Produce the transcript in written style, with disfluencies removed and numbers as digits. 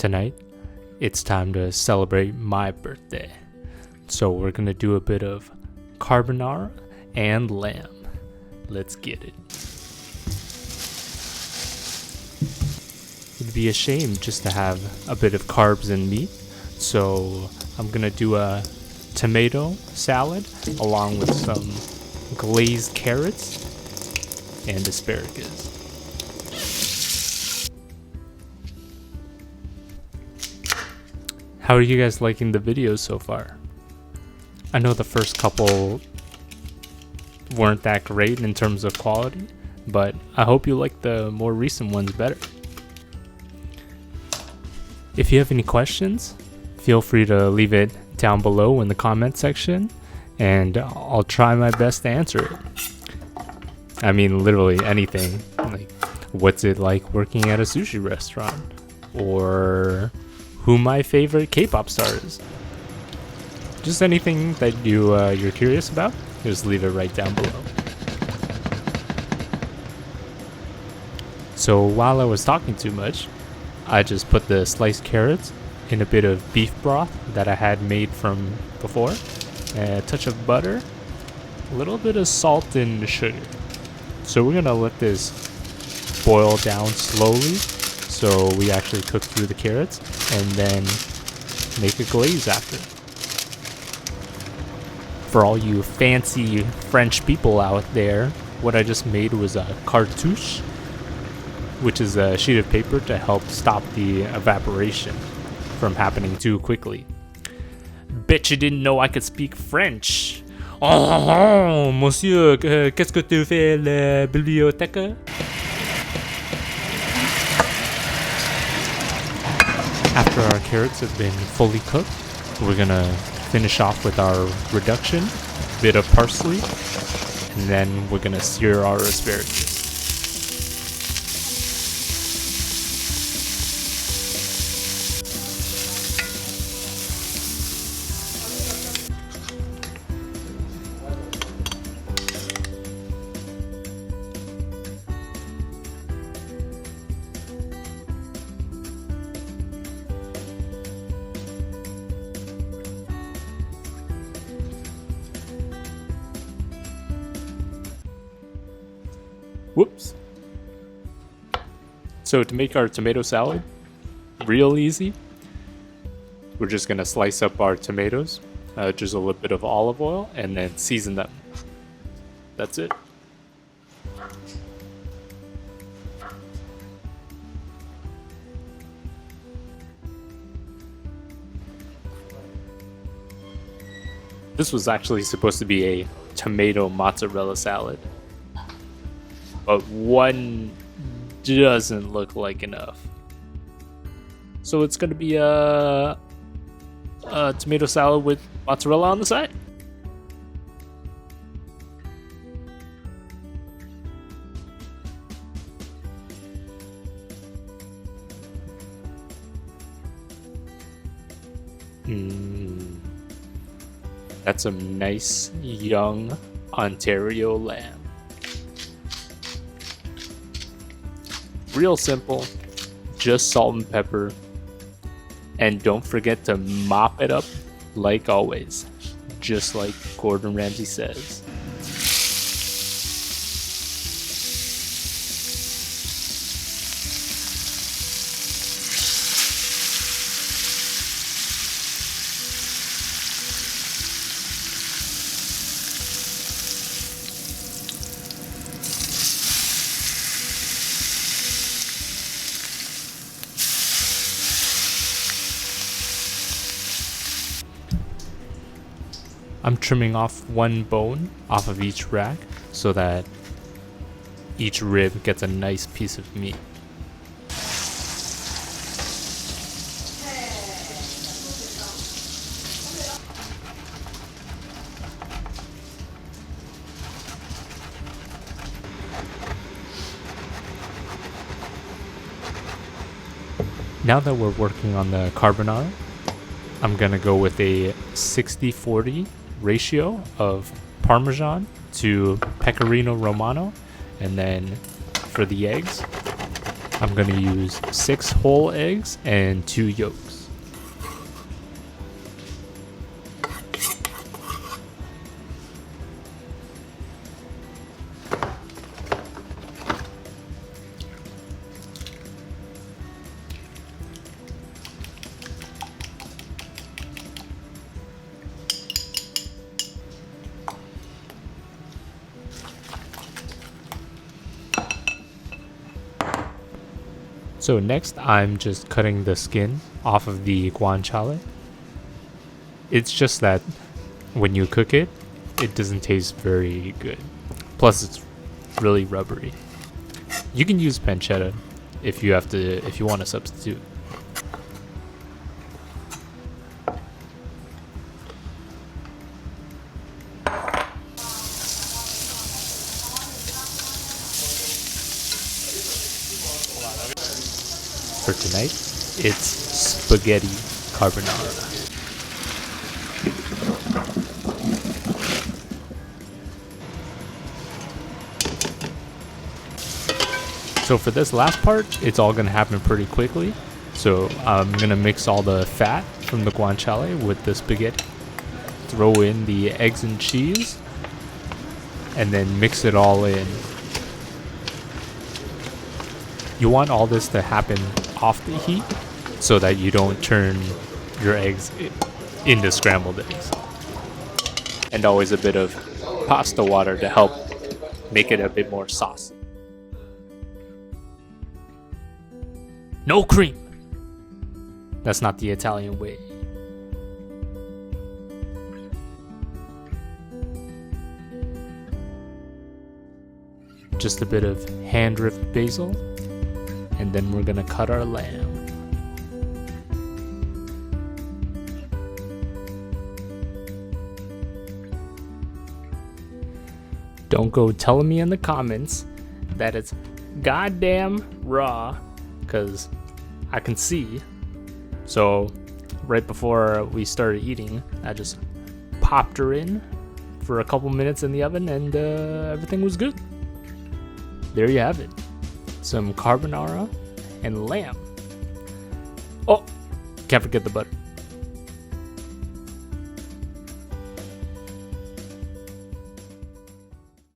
Tonight, it's time to celebrate my birthday. So we're gonna do a bit of carbonara and lamb. Let's get it. It'd be a shame just to have a bit of carbs and meat. So I'm gonna do a tomato salad along with some glazed carrots and asparagus. How are you guys liking the videos so far? I know the first couple weren't that great in terms of quality, but I hope you like the more recent ones better. If you have any questions, feel free to leave it down below in the comment section, and I'll try my best to answer it. I mean, literally anything. Like, what's it like working at a sushi restaurant? Or who my favorite K-pop star is. Just anything that you're curious about, just leave it right down below. So while I was talking too much, I just put the sliced carrots in a bit of beef broth that I had made from before, a touch of butter, a little bit of salt and sugar. So we're gonna let this boil down slowly so we actually cook through the carrots and then make a glaze after. For all you fancy French people out there, what I just made was a cartouche, which is a sheet of paper to help stop the evaporation from happening too quickly. Bet you didn't know I could speak French. Oh, monsieur, qu'est-ce que tu fais à la bibliothèque? After our carrots have been fully cooked, we're gonna finish off with our reduction, bit of parsley, and then we're gonna sear our asparagus. Whoops. So to make our tomato salad real easy, we're just gonna slice up our tomatoes, just a little bit of olive oil, and then season them. That's it. This was actually supposed to be a tomato mozzarella salad, but one doesn't look like enough. So it's gonna be a tomato salad with mozzarella on the side. That's some nice young Ontario lamb. Real simple, just salt and pepper, and don't forget to mop it up like always, just like Gordon Ramsay says. I'm trimming off one bone off of each rack so that each rib gets a nice piece of meat. Now that we're working on the carbonara, I'm gonna go with a 60-40 ratio of Parmesan to Pecorino Romano, and then for the eggs, I'm gonna use 6 whole eggs and 2 yolks. So next, I'm just cutting the skin off of the guanciale. It's just that when you cook it, it doesn't taste very good. Plus, it's really rubbery. You can use pancetta if you want to substitute. For tonight, it's spaghetti carbonara. So for this last part, it's all gonna happen pretty quickly. So I'm gonna mix all the fat from the guanciale with the spaghetti, throw in the eggs and cheese, and then mix it all in. You want all this to happen off the heat so that you don't turn your eggs into scrambled eggs. And always a bit of pasta water to help make it a bit more saucy. No cream! That's not the Italian way. Just a bit of hand-ripped basil. And then we're gonna cut our lamb. Don't go telling me in the comments that it's goddamn raw, cause I can see. So right before we started eating, I just popped her in for a couple minutes in the oven and everything was good. There you have it. Some carbonara and lamb. Oh, can't forget the butter.